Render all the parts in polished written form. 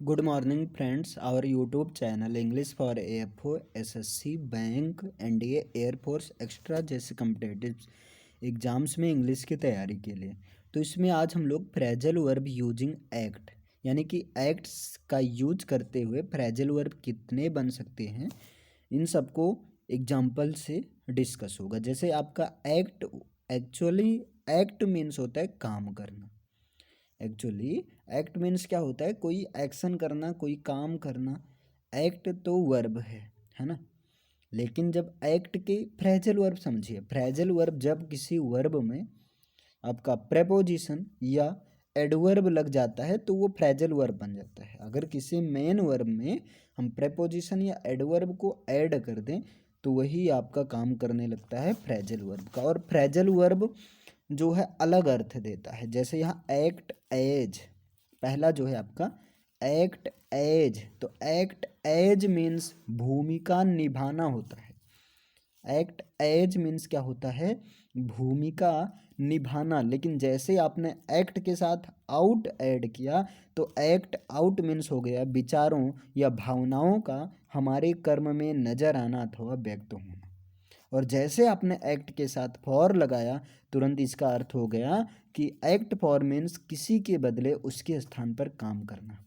Good morning, friends. Our YouTube channel English for AFO, SSC, bank, NDA, air force extra जैसे competitive exams में English की तैयारी के लिए। तो इसमें आज हम लोग फ्रेजल वर्ब यूजिंग एक्ट यानी कि एक्ट्स का यूज करते हुए फ्रेजल वर्ब कितने बन सकते हैं, इन सबको एग्जाम्पल से डिस्कस होगा। जैसे आपका एक्ट, एक्चुअली एक्ट मीन्स होता है काम करना। एक्चुअली एक्ट मीन्स क्या होता है? कोई एक्शन करना, कोई काम करना। एक्ट तो वर्ब है ना। लेकिन जब एक्ट के फ्रेजल वर्ब समझिए, फ्रेजल वर्ब जब किसी वर्ब में आपका प्रेपोजिशन या एडवर्ब लग जाता है तो वो फ्रेजल वर्ब बन जाता है। अगर किसी मेन वर्ब में हम प्रेपोजिशन या एडवर्ब को ऐड कर दें तो वही आपका काम करने लगता है फ्रेजल वर्ब का। और फ्रेजल वर्ब जो है अलग अर्थ देता है। जैसे यहाँ एक्ट एज, पहला जो है आपका एक्ट एज, तो एक्ट एज मीन्स भूमिका निभाना होता है। एक्ट एज मीन्स क्या होता है? भूमिका निभाना। लेकिन जैसे आपने एक्ट के साथ आउट ऐड किया तो एक्ट आउट मीन्स हो गया विचारों या भावनाओं का हमारे कर्म में नजर आना अथवा व्यक्त होना। और जैसे आपने एक्ट के साथ फॉर लगाया तुरंत इसका अर्थ हो गया कि एक्ट फॉर मीन्स किसी के बदले उसके स्थान पर काम करना।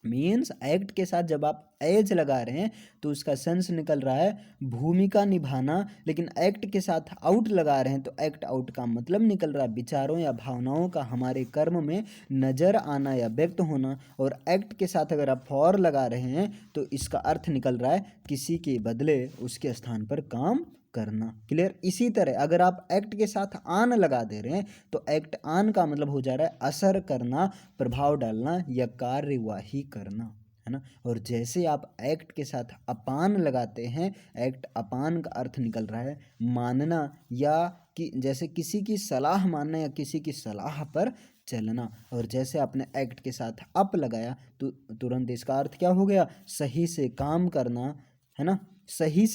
मीन्स एक्ट के साथ जब आप एज लगा रहे हैं तो उसका सेंस निकल रहा है भूमिका निभाना। लेकिन एक्ट के साथ आउट लगा रहे हैं तो एक्ट आउट का मतलब निकल रहा है विचारों या भावनाओं का हमारे कर्म में नजर आना या व्यक्त होना। और एक्ट के साथ अगर आप फॉर लगा रहे हैं तो इसका अर्थ निकल रहा है किसी के बदले उसके स्थान पर काम करना। क्लियर? इसी तरह अगर आप एक्ट के साथ आन लगा दे रहे हैं तो एक्ट आन का मतलब हो जा रहा है असर करना, प्रभाव डालना या कार्यवाही करना, है ना। और जैसे आप एक्ट के साथ अपान लगाते हैं, एक्ट अपान का अर्थ निकल रहा है मानना या कि जैसे किसी की सलाह मानना या किसी की सलाह पर चलना। और जैसे आपने एक्ट के साथ अप लगाया तो तुरंत इसका अर्थ क्या हो गया? सही से काम करना, है ना। सही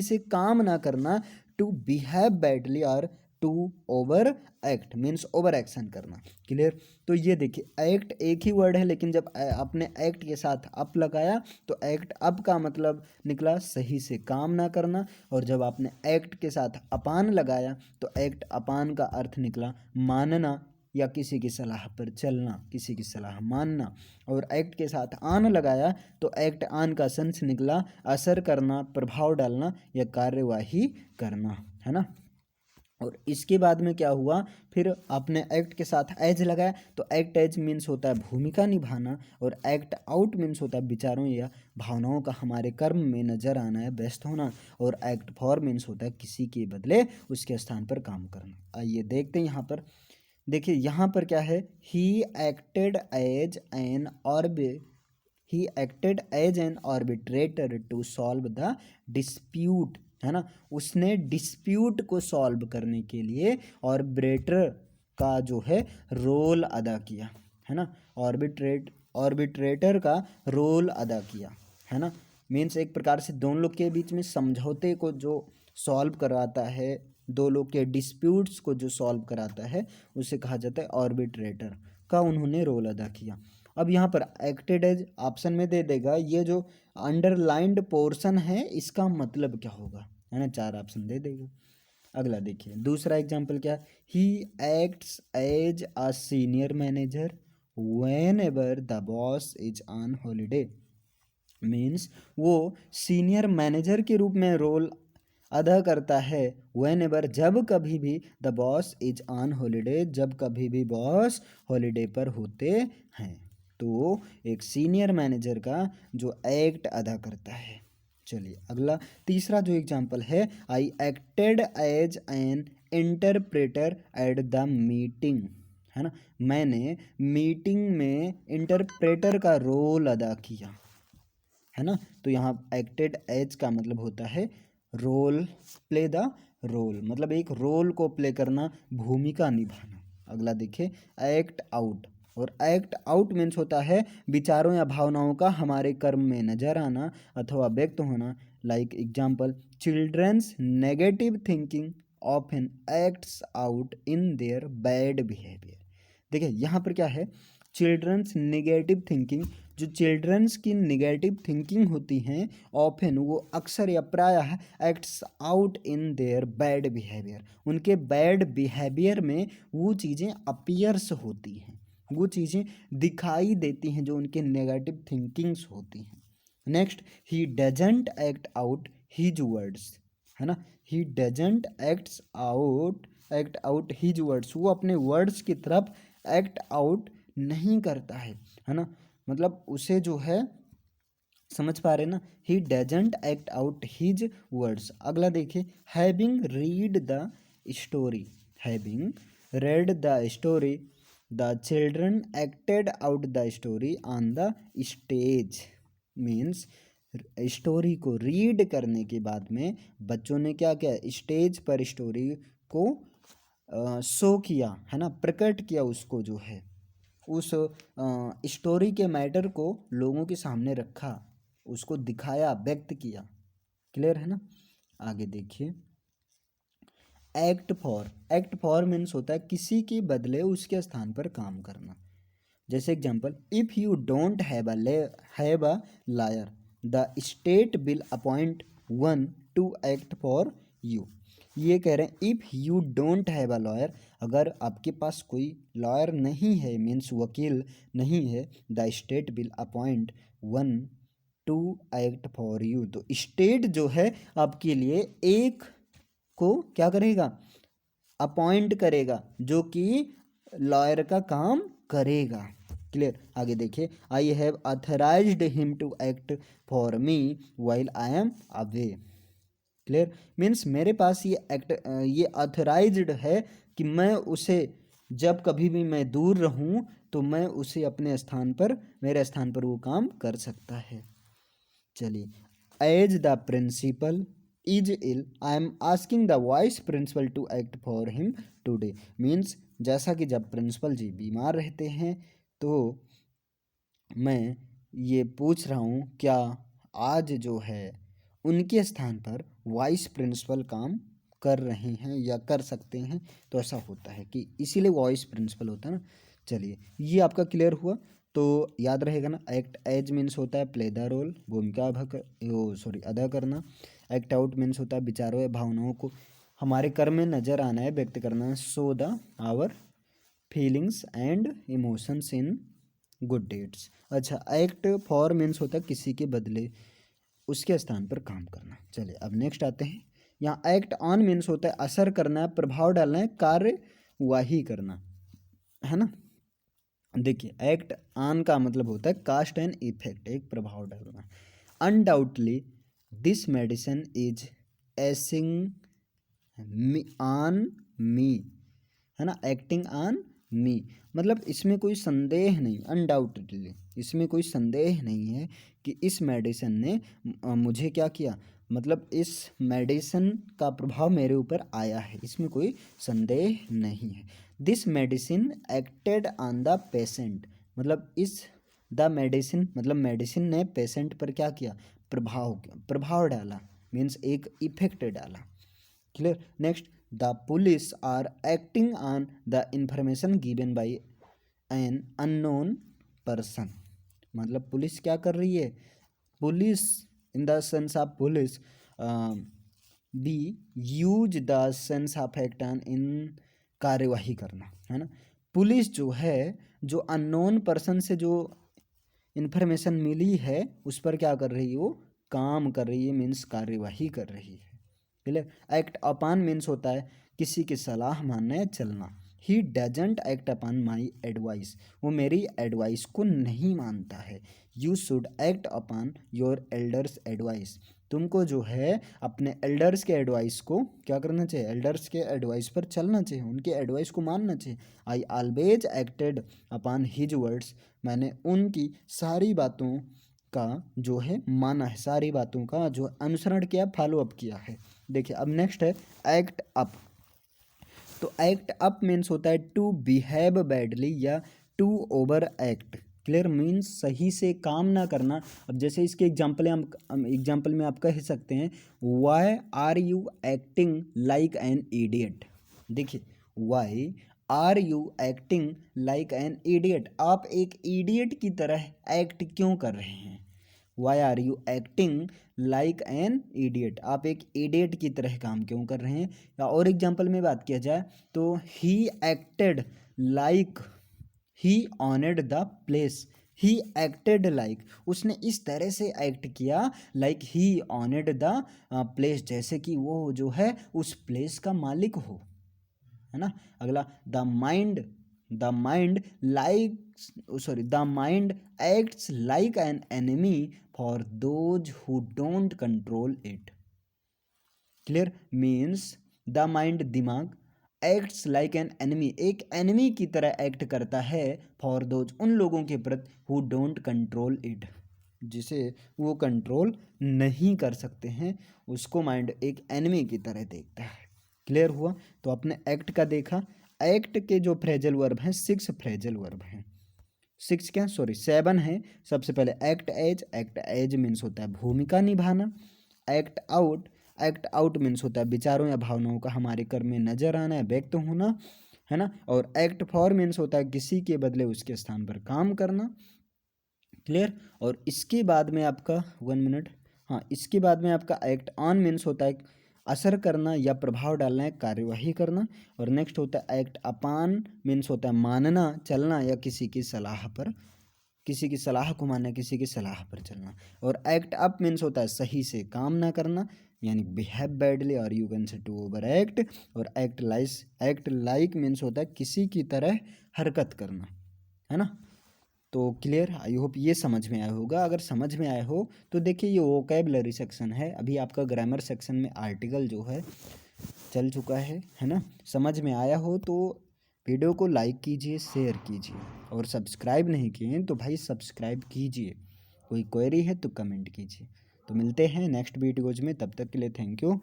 से काम ना करना, टू बिहेव बैडली और to over act means over action करना। क्लियर? तो ये देखिए एक्ट एक ही वर्ड है, लेकिन जब आपने एक्ट के साथ अप लगाया तो एक्ट अप का मतलब निकला सही से काम ना करना। और जब आपने एक्ट के साथ अपान लगाया तो एक्ट अपान का अर्थ निकला मानना या किसी की सलाह पर चलना, किसी की सलाह मानना। और एक्ट के साथ आन लगाया तो एक्ट आन का सेंस निकला असर करना, प्रभाव डालना या कार्यवाही करना, है ना। और इसके बाद में क्या हुआ? फिर आपने एक्ट के साथ एज लगाया तो एक्ट एज मीन्स होता है भूमिका निभाना। और एक्ट आउट मीन्स होता है विचारों या भावनाओं का हमारे कर्म में नजर आना या व्यस्त होना। और एक्ट फॉर मीन्स होता है किसी के बदले उसके स्थान पर काम करना। आइए देखते हैं यहाँ पर। देखिए यहाँ पर क्या है? He acted as an he acted as an arbitrator to solve the dispute, है ना। उसने डिस्प्यूट को सॉल्व करने के लिए आर्बिट्रेटर का जो है रोल अदा किया, है ना। आर्बिट्रेटर का रोल अदा किया, है ना। मीन्स एक प्रकार से दोनों लोग के बीच में समझौते को जो सॉल्व कराता है, दो लोग के डिस्प्यूट्स को जो सॉल्व कराता है उसे कहा जाता है आर्बिट्रेटर का उन्होंने रोल अदा किया। अब यहाँ पर एक्टेड एज ऑप्शन में दे देगा, ये जो अंडरलाइंड पोर्शन है इसका मतलब क्या होगा, है ना। 4 ऑप्शन दे देगा। अगला देखिए दूसरा एग्जाम्पल क्या? He acts as a senior manager whenever the boss is on holiday. Means वो सीनियर मैनेजर के रूप में रोल अदा करता है वेन एवर जब कभी भी the boss is on holiday, जब कभी भी बॉस हॉलीडे पर होते हैं। तो एक सीनियर मैनेजर का जो एक्ट अदा करता है। चलिए अगला तीसरा जो एग्जांपल है, I acted as an interpreter at the meeting, है ना। मैंने मीटिंग में इंटरप्रेटर का रोल अदा किया, है ना। तो यहाँ एक्टेड एज का मतलब होता है रोल, प्ले द रोल, मतलब एक रोल को प्ले करना, भूमिका निभाना। अगला देखिए एक्ट आउट। और एक्ट आउट मीन्स होता है विचारों या भावनाओं का हमारे कर्म में नजर आना अथवा व्यक्त होना। Like example, childrens negative thinking often acts out in their bad behaviour. देखिए यहाँ पर क्या है? चिल्ड्रंस नेगेटिव थिंकिंग, जो चिल्ड्रंस की नेगेटिव थिंकिंग होती हैं ऑफन, वो अक्सर या प्रायः acts out in their bad behaviour, उनके बैड बिहेवियर में वो चीज़ें अपीयर्स होती हैं, वो चीज़ें दिखाई देती हैं जो उनके नेगेटिव थिंकिंग्स होती हैं। Next, he doesn't act out his words, है ना, he doesn't act out his words, वो अपने वर्ड्स की तरफ एक्ट आउट नहीं करता है ना, मतलब उसे जो है, समझ पा रहे ना, he doesn't act out his words. अगला देखिए, having read the story, having read the story the children acted out the story on the stage, means story को रीड करने के बाद में बच्चों ने क्या किया, स्टेज पर स्टोरी को शो किया, है ना, प्रकट किया, उसको जो है उस स्टोरी के मैटर को लोगों के सामने रखा, उसको दिखाया, व्यक्त किया। क्लियर है ना। आगे देखिए, एक्ट फॉर मीन्स होता है किसी के बदले उसके स्थान पर काम करना। जैसे example, if you don't have a lawyer the state will appoint one to act for you. ये कह रहे हैं if you don't have a lawyer, अगर आपके पास कोई लॉयर नहीं है, मीन्स वकील नहीं है, the state will appoint one to act for you, तो स्टेट जो है आपके लिए एक को क्या करेगा, अपॉइंट करेगा, जो कि लॉयर का काम करेगा। क्लियर। आगे देखिए, I have authorised him to act for me while I am away. Clear, means मेरे पास ये ऑथराइज्ड है कि मैं उसे, जब कभी भी मैं दूर रहूं तो मैं उसे अपने स्थान पर, मेरे स्थान पर वो काम कर सकता है। चलिए, as the principal is ill I am asking the vice principal to act for him today, means जैसा कि जब प्रिंसिपल जी बीमार रहते हैं तो मैं ये पूछ रहा हूँ क्या आज जो है उनके स्थान पर वाइस प्रिंसिपल काम कर रहे हैं या कर सकते हैं, तो ऐसा होता है कि इसीलिए वाइस प्रिंसिपल होता है ना। चलिए, ये आपका क्लियर हुआ, तो याद रहेगा ना, एक्ट एज मीन्स होता है प्ले द रोल, भूमिका अदा करना। एक्ट आउट मीन्स होता है विचारों या भावनाओं को हमारे कर्म में नजर आना है, व्यक्त करना है। So the our feelings and emotions in good deeds. अच्छा, एक्ट फॉर मीन्स होता है किसी के बदले उसके स्थान पर काम करना। चलिए, अब नेक्स्ट आते हैं, यहाँ एक्ट ऑन मीन्स होता है असर करना, प्रभाव डालना है, कार्यवाही करना, है ना। देखिए, एक्ट ऑन का मतलब होता है कास्ट एंड इफेक्ट, एक प्रभाव डालना। Undoubtedly this medicine is acting on me, है ना, एक्टिंग ऑन मी, मतलब इसमें कोई संदेह नहीं, अनडाउटेडली इसमें कोई संदेह नहीं है कि इस मेडिसिन ने मुझे क्या किया, मतलब इस मेडिसिन का प्रभाव मेरे ऊपर आया है, इसमें कोई संदेह नहीं है। This medicine acted on the patient, मतलब इस द मेडिसिन, मतलब मेडिसिन ने पेशेंट पर क्या किया, प्रभाव डाला, मीन्स एक इफेक्ट डाला। Clear. Next, the police are acting on the information given by an unknown person, मतलब पुलिस क्या कर रही है, police in the sense of police be use the sense of act on in, कार्यवाही करना, है ना। पुलिस जो है, जो अननोन पर्सन से जो इंफॉर्मेशन मिली है उस पर क्या कर रही है, वो काम कर रही है, मीन्स कार्यवाही कर रही है। क्लियर। एक्ट अपॉन मीन्स होता है किसी की सलाह मानना या चलना। He doesn't act upon my advice, वो मेरी एडवाइस को नहीं मानता है। You should act upon your elders advice, तुमको जो है अपने एल्डर्स के एडवाइस को क्या करना चाहिए, एल्डर्स के एडवाइस पर चलना चाहिए, उनके एडवाइस को मानना चाहिए। I always acted upon his words, मैंने उनकी सारी बातों का जो है माना है, सारी बातों का जो अनुसरण किया, फॉलो अप किया है। देखिए, अब नेक्स्ट है एक्ट अप। तो एक्ट अप मीन्स होता है टू बिहेव बैडली या to over act. Clear, means सही से काम ना करना। अब जैसे इसके एग्जाम्पल में आप कह सकते हैं, why are you acting like an idiot. देखिए, why are you acting like an idiot, आप एक इडियट की तरह एक्ट क्यों कर रहे हैं। Why are you acting like an idiot, आप एक इडियट की तरह काम क्यों कर रहे हैं। या और एग्जाम्पल में बात किया जाए तो he acted like he honoured the place, he acted like, उसने इस तरह से एक्ट किया like he honoured the place, जैसे कि वो जो है उस प्लेस का मालिक हो, है ना। अगला the mind like sorry the mind acts like an enemy for those who don't control it. Clear, means the mind दिमाग एक्ट्स लाइक एन एनिमी, एक एनिमी की तरह एक्ट करता है फॉर दोज, उन लोगों के प्रति हु डोंट कंट्रोल इट, जिसे वो कंट्रोल नहीं कर सकते हैं, उसको माइंड एक एनिमी की तरह देखता है। क्लियर हुआ। तो आपने एक्ट का देखा। एक्ट के जो फ्रेजल वर्ब हैं 6 फ्रेजल वर्ब हैं, 6 क्या सॉरी 7 है। सबसे पहले एक्ट एज मीन्स होता है भूमिका निभाना। एक्ट आउट मीन्स होता है विचारों या भावनाओं का हमारे कर्म में नजर आना या व्यक्त होना, है ना। और एक्ट फॉर मीन्स होता है किसी के बदले उसके स्थान पर काम करना। क्लियर। और इसके बाद में आपका 1 मिनट, हाँ इसके बाद में आपका एक्ट ऑन मीन्स होता है असर करना या प्रभाव डालना, है कार्यवाही करना। और नेक्स्ट होता है एक्ट अपान मीन्स होता है मानना, चलना या किसी की सलाह पर, किसी की सलाह को मानना, किसी की सलाह पर चलना। और एक्ट अप मीन्स होता है सही से काम ना करना, यानी बिहेव बैडली और you can say to over act. और एक्ट लाइक मीन्स होता है किसी की तरह हरकत करना, है ना। तो क्लियर, आई होप ये समझ में आया होगा। अगर समझ में आया हो तो देखिए ये वोकैबुलरी सेक्शन है, अभी आपका ग्रामर सेक्शन में आर्टिकल जो है चल चुका है ना। समझ में आया हो तो वीडियो को लाइक कीजिए, शेयर कीजिए, और सब्सक्राइब नहीं किए तो भाई सब्सक्राइब कीजिए। कोई क्वेरी है तो कमेंट कीजिए। तो मिलते हैं नेक्स्ट वीडियोज़ में, तब तक के लिए थैंक यू।